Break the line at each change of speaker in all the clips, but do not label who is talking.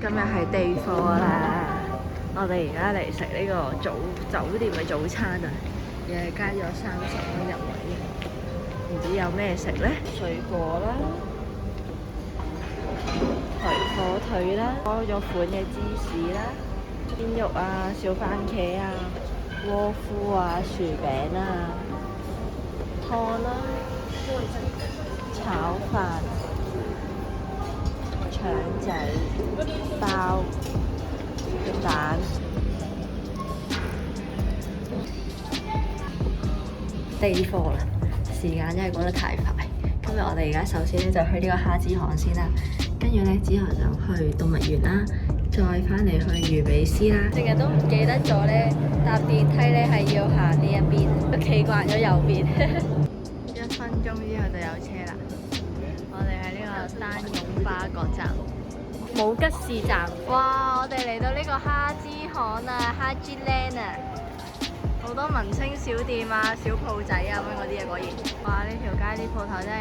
今日係地貨啦，我哋而家嚟食呢個酒店嘅早餐啊，又係加咗30蚊入位，唔知有咩食呢？水果啦，火腿啦，多咗款嘅芝士啦，鮮肉啊，小番茄啊，窩夫啊，薯餅啊，湯啦，炒飯。腸仔、包、蛋，地貨啦！時間真係過得太快。今日我哋而家首先咧就去呢個蝦之巷先啦，跟住咧之後就去動物園啦，再翻嚟去魚尾獅啦。成日都唔記得咗咧，搭電梯咧係要行呢一邊，都企慣咗右邊。1分鐘之後就有車啦。我哋喺呢個丹湧巴葛站，武吉士站。哇！我哋嚟到呢個蝦之巷啊，蝦之 land 啊，好多文青小店啊、小鋪仔啊咁嗰啲啊，果然。哇！呢條街啲鋪頭真係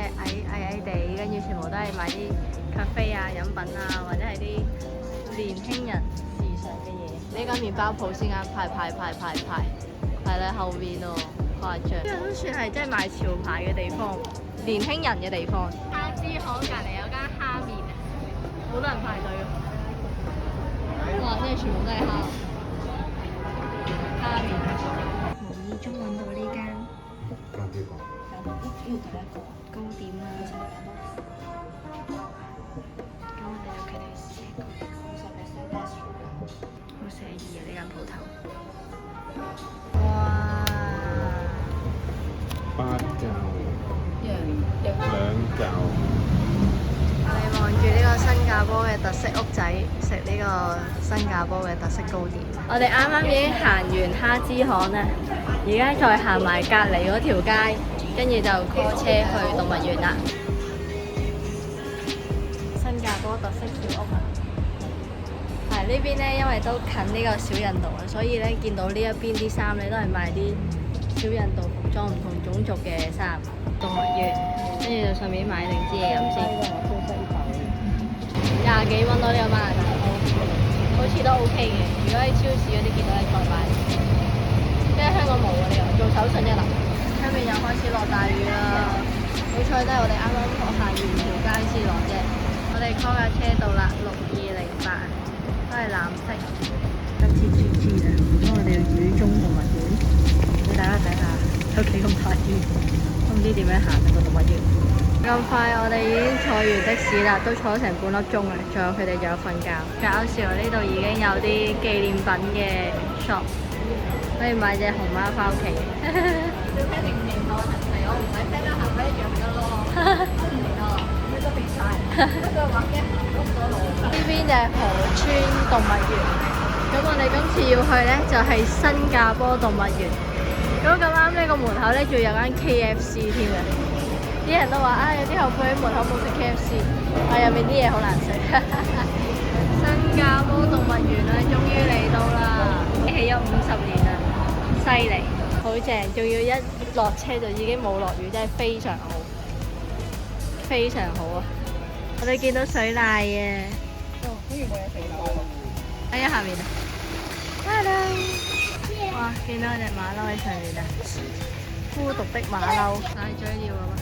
矮地，跟住全部都係賣啲咖啡啊、飲品啊，或者係啲年輕人時尚嘅嘢。呢間麵包鋪先啱，排喺後面喎，誇張。呢個都算係真係賣潮牌嘅地方。年輕人嘅地方，蝦之巷隔離有間蝦麵，好多人排隊喎。哇！真係全部都係蝦麵。無意中揾到呢間糕點啦。咁我哋就決定試一個，好寫意啊！呢間鋪頭。哇
！8嚿。2嚿。
我哋望住呢個新加坡嘅特色屋仔，食呢個新加坡嘅特色糕點。我哋啱啱已經行完蝦之巷啦，而家再行埋隔離嗰條街，跟住就 call 車去動物園啦。新加坡特色小屋啊，係呢邊咧，因為都近呢個小印度啊，所以咧見到呢一邊啲衫咧都係賣啲小印度服裝，唔同種族嘅衫。動物園，跟住就順便買定支嘢飲先。20幾蚊咯呢個馬來大刀，好似都 OK 嘅。如果喺超市嗰啲見到咧，再買。因為香港冇啊呢個，做手信啫啦。出面又開始落大雨啦，好彩都係我哋啱啱行完條街先落啫。我哋 call 架車到啦，6208，都係藍色。今次轉機啦，咁我哋要雨中動物園，俾大家睇下有幾咁大雨。都唔知點樣行個動物園。咁快，我哋已經坐完的士啦，都坐咗成半粒鐘啦。仲有佢哋仲有瞓覺。搞笑，呢度已經有啲紀念品嘅 shop， 可以買隻熊貓翻屋企。要聽定年代係我唔使聽得行咩樣噶咯。咩都變晒。不過話驚行唔到路。呢邊就係河川動物園。咁我哋今次要去呢，就係新加坡動物園。咁啱呢個門口咧，仲有間 KFC 添啊！啲人都話啊，有啲後悔喺門口冇食 KFC，入面啲嘢好難食。新加坡動物園啊，終於嚟到啦！起咗50年啦，犀利，好正！仲要一落車就已經冇落雨，真係非常好，非常好啊！我哋見到水獺啊！哦，好似冇嘢食到。喺下面啊 ！Hello。哇！見到隻馬騮喺上面啊，孤獨的馬騮，大嘴鳥啊嘛！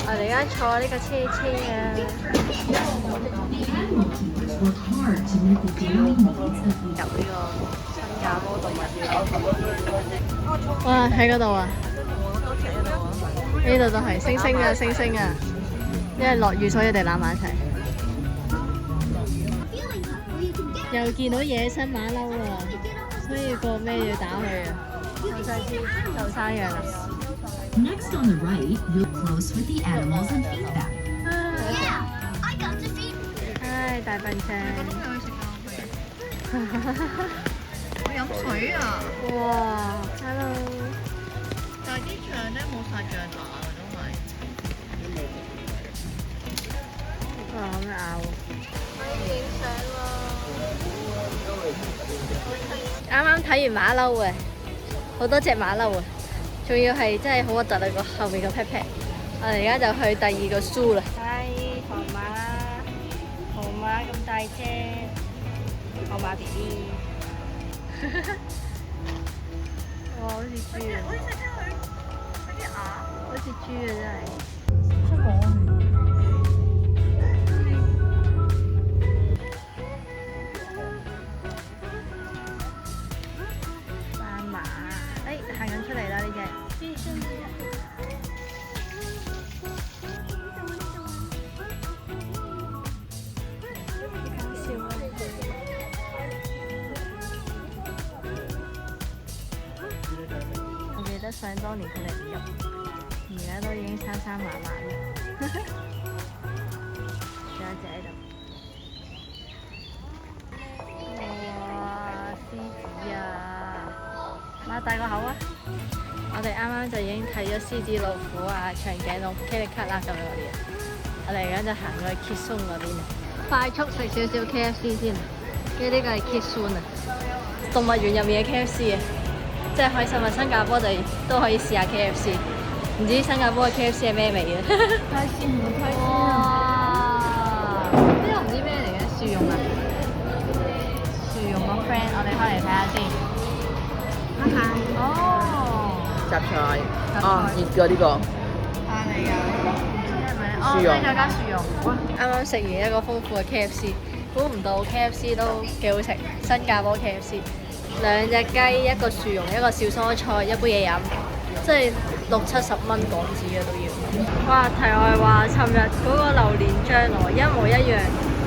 我哋而家坐呢個車啊，入呢個新加坡動物園。哇！喺嗰度啊，呢度都係星星啊，星星啊！因為落雨，所以我哋攬埋一齊。又見到野生馬騮啊！所以個咩要打佢啊？後生先，後生樣啊！
Next on the right, you'll close with the animals and feed them.
Yeah, I got to feed.
唉，大笨象。
我飲水啊！
哇 ，hello！
但係啲象咧冇晒象牙啊，都係。
哇，好咩咬？可以影相喎！啱啱睇完馬騮啊，好多隻馬騮啊！仲要係真係好核突啊！個後面個 pat pat，我哋而家就去第二個 zoo 啦。係河馬，河馬馬咁大隻，河馬 B B。哇！好似豬啊！好似豬啊！真係。出網斑馬，行緊出嚟啦呢隻。我記得想當年佢哋唔入，而家都已經生生麻麻啦。仲有一隻喺度。哇！獅子啊！擘大個口啊！我哋啱啱就已經睇咗獅子、老虎啊、長頸鹿、K 力卡啦咁樣嗰啲。我哋而家就行過去 Kitsune 嗰邊，快速食少少 KFC 先。跟住呢個係 Kitsune 啊，動物園入面嘅 KFC 啊！真係開心啊！新加坡就都可以試下 KFC， 唔知新加坡嘅 KFC 係咩味嘅？開心唔開心啊！呢個唔知咩嚟嘅，薯蓉啊！薯蓉個 friend， 我哋開嚟睇下先。哦，
雜菜啊，熱嘅呢個。
啊嚟㗎，係咪？哦，
薯蓉
再加薯蓉。哇！啱啱食完一個豐富嘅 KFC， 估唔到 KFC 都幾好食，新加坡 KFC。2隻雞，一個薯蓉，一個小蔬菜，一杯嘢飲，即係60-70蚊港紙嘅都要。哇！題外話，尋日嗰個榴蓮醬螺一模一樣，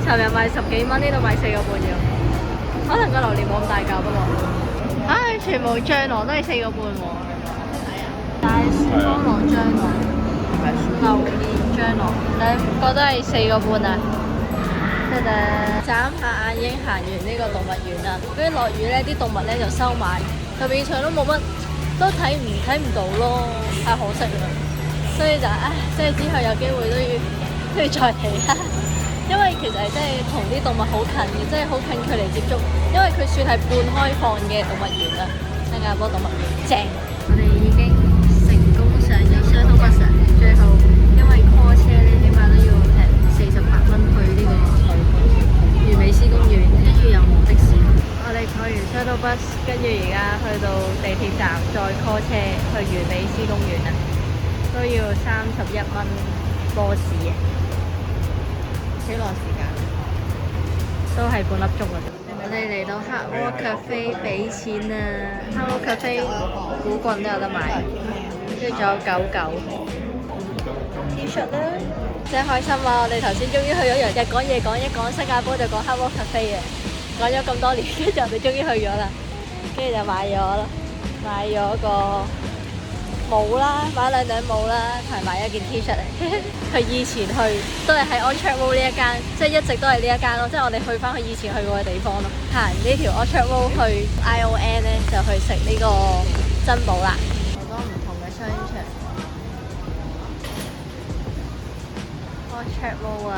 尋日賣10幾蚊，呢度賣4個半啫。可能個榴蓮冇咁大嚿不過，全部醬螺都係4個半喎。大菠蘿醬螺、榴蓮醬螺，兩個都係4個半啊！眨下眼已經行完呢個動物園啦，跟住落雨咧，啲動物咧就收埋，就變相都冇乜，都睇唔到咯，太可惜啦。所以就即係之後有機會都要再睇啦。因為其實係真係同啲動物好近嘅，即係好近距離接觸。因為佢算係半開放嘅動物園啦，新加坡動物園正。我哋已經成功上咗 shuttle bus， 最後因為 call 車咧，起碼都要48蚊去呢個魚尾獅公園，跟住又冇的士。我哋坐完 shuttle bus， 跟住而家去到地鐵站，再 call 車去魚尾獅公園啊，都要31蚊波士嘅。幾耐時間？都係半粒鐘㗎啫。我哋嚟到黑窩 cafe 俾錢啊！黑窩 cafe 古棍都有得買，跟住仲有99 T-shirt 啦。真係開心啊！我哋頭先終於去咗，日講嘢講一講新加坡就講黑窩 cafe 啊，講咗咁多年，跟住我哋終於去咗啦，跟住就買咗咯，買咗個帽啦，買2頂帽啦，同埋買一件 T-shirt 嚟。佢以前去都係喺 Orchard Road 呢一間，即係一直都係呢一間咯，即係我哋去翻佢以前去過嘅地方咯。行呢條 Orchard Road 去 ION 咧，就去食呢個珍寶啦。好多唔同嘅商場。Orchard Road 啊，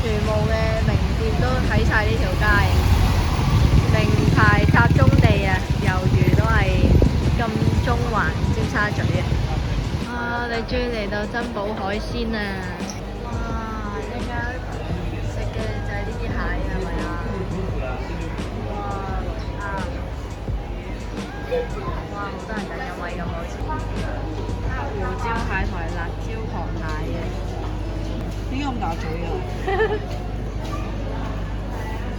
全部嘅名店都喺晒呢條街，名牌集中地啊，猶如都係金鐘環、尖沙咀啊！哇！你終於嚟到珍寶海鮮啊！哇！一陣間食嘅就係呢啲蟹係咪啊？哇！哇！好多人等緊位咁好似。胡椒蟹同埋辣椒螃蟹嘅，
點解咁大嘴啊？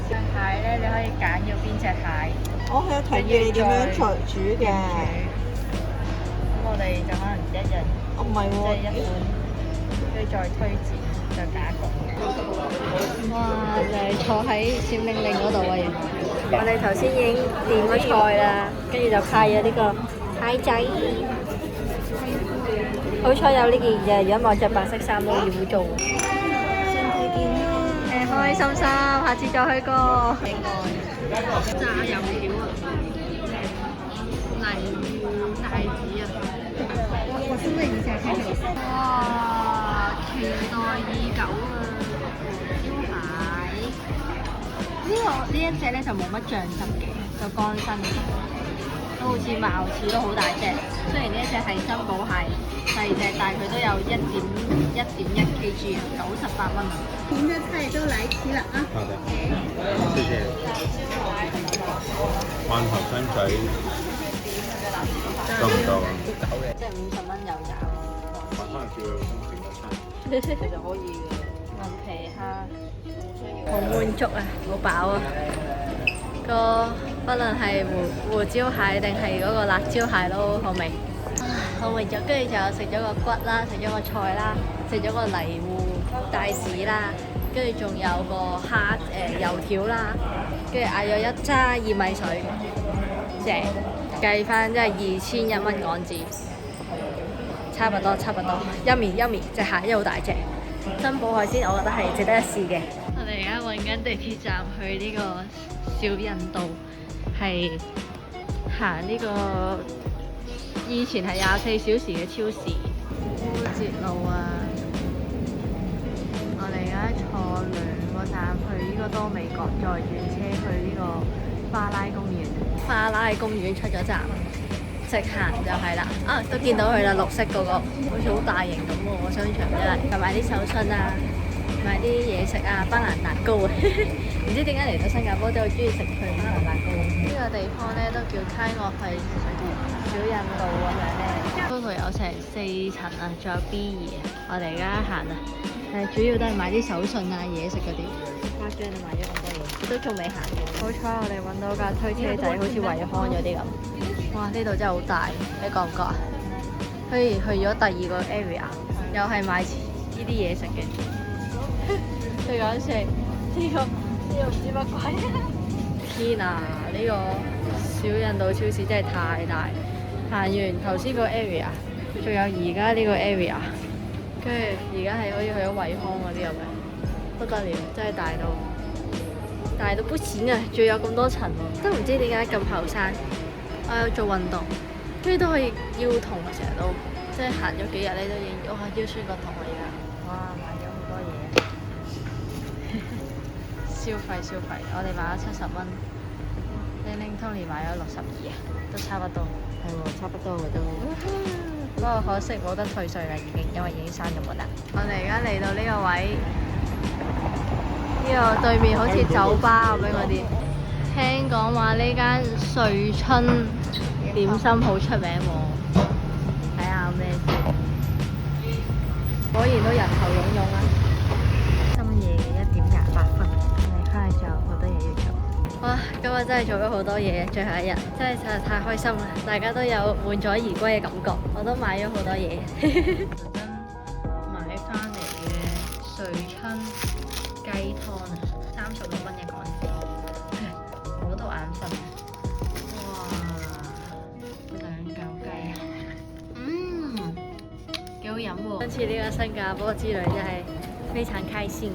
隻蟹咧，你可以揀要邊隻蟹。
我係提議你點樣煮嘅。
咁我哋就可能一人，
唔係
即係
喎，
一款，跟住再推薦，再揀一個。哇！就係坐喺閃靈靈嗰度啊！我哋頭先已經點咗菜啦，跟住就派咗呢個蟹仔。好彩有呢件嘢，如果我着白色衫都要做。身體健康，開開心心，下次再去過。炸油條啊，泥帶子啊！我真係以前聽過。哇！期待已久啊！燒蟹呢一隻咧就冇乜醬汁嘅，就乾身嘅。都好似貌似都好大隻。雖然呢一隻係珍寶蟹細隻，但係佢都有1.1 kg 啊，98蚊啊！
您的菜都來齊了啊！
好的，謝謝。罐頭生仔夠唔夠啊？
即係50蚊有找。
可能叫佢風扇嗰餐。
其實可以嘅。銀皮蝦好滿足啊，好飽啊！不論係胡椒蟹定係嗰個辣椒蟹都好味。好滿足，跟住就食咗個骨啦，食咗個菜啦，食咗個泥糊帶子啦，跟住仲有個蝦油條啦，跟住嗌咗一揸薏米水，正計翻即係2100蚊港紙，差不多。Yummy，隻蟹真係好大隻，珍寶海鮮我覺得係值得一試嘅。我哋而家揾緊地鐵站去呢個小印度，係行呢個以前係24小時嘅超市。烏節路啊！我哋而家坐2個站去呢個多美國，再轉車去呢個花拉公園。花拉公園出咗站，直行就係啦。啊，都見到佢啦，綠色嗰個，好似好大型咁喎個商場真係。同埋啲手信啊，買啲嘢食啊，班蘭蛋糕啊。唔知點解嚟到新加坡都好中意食佢班蘭蛋糕。呢個地方咧都叫kind of係小印度咁樣咧。Total 有成4層啊，仲有 B2啊。我哋而家行啊，主要都係買啲手信啊、嘢食嗰啲。誇張啊，買咗咁多嘢，都仲未行完。好彩我哋揾到架推車仔，好似惠康嗰啲咁。哇！呢度真係好大，你覺唔覺啊？好似去咗第2個 area， 又係買呢啲嘢食嘅。最搞笑呢個唔知乜鬼。天啊！呢個小印度超市真係太大。行完頭先個 area， 仲有而家呢個 area， 跟住而家係可以去咗惠康嗰啲咁樣，不得了，真係大到不行啊！仲有咁多層喎，都唔知點解咁後生。我有做運動，跟住都可以腰痛啊！成日都即係行咗幾日咧，都已經哇腰酸骨痛啊！而家哇買咗好多嘢，消費，我哋買咗70蚊，拎 Tony 買咗62啊，都差不多。係喎，差不多嘅都。不過可惜冇得退稅啦，已經，因為已經閂咗門啦。我哋而家嚟到呢個位，呢個對面好似酒吧咁樣嗰啲。聽講話呢間瑞春點心好出名喎，睇下咩先。果然都人頭湧湧啦。深夜嘅1點28分，我哋翻去仲有好多嘢要做。哇！今日真係做咗好多嘢，最後一日真係實在太開心啦！大家都有滿載而歸嘅感覺，我都買咗好多嘢。特登買翻嚟嘅瑞春雞湯啊，36蚊一個人。我都眼瞓。哇！2嚿雞，幾好飲喎！今次呢個新加坡之旅真係非常開心。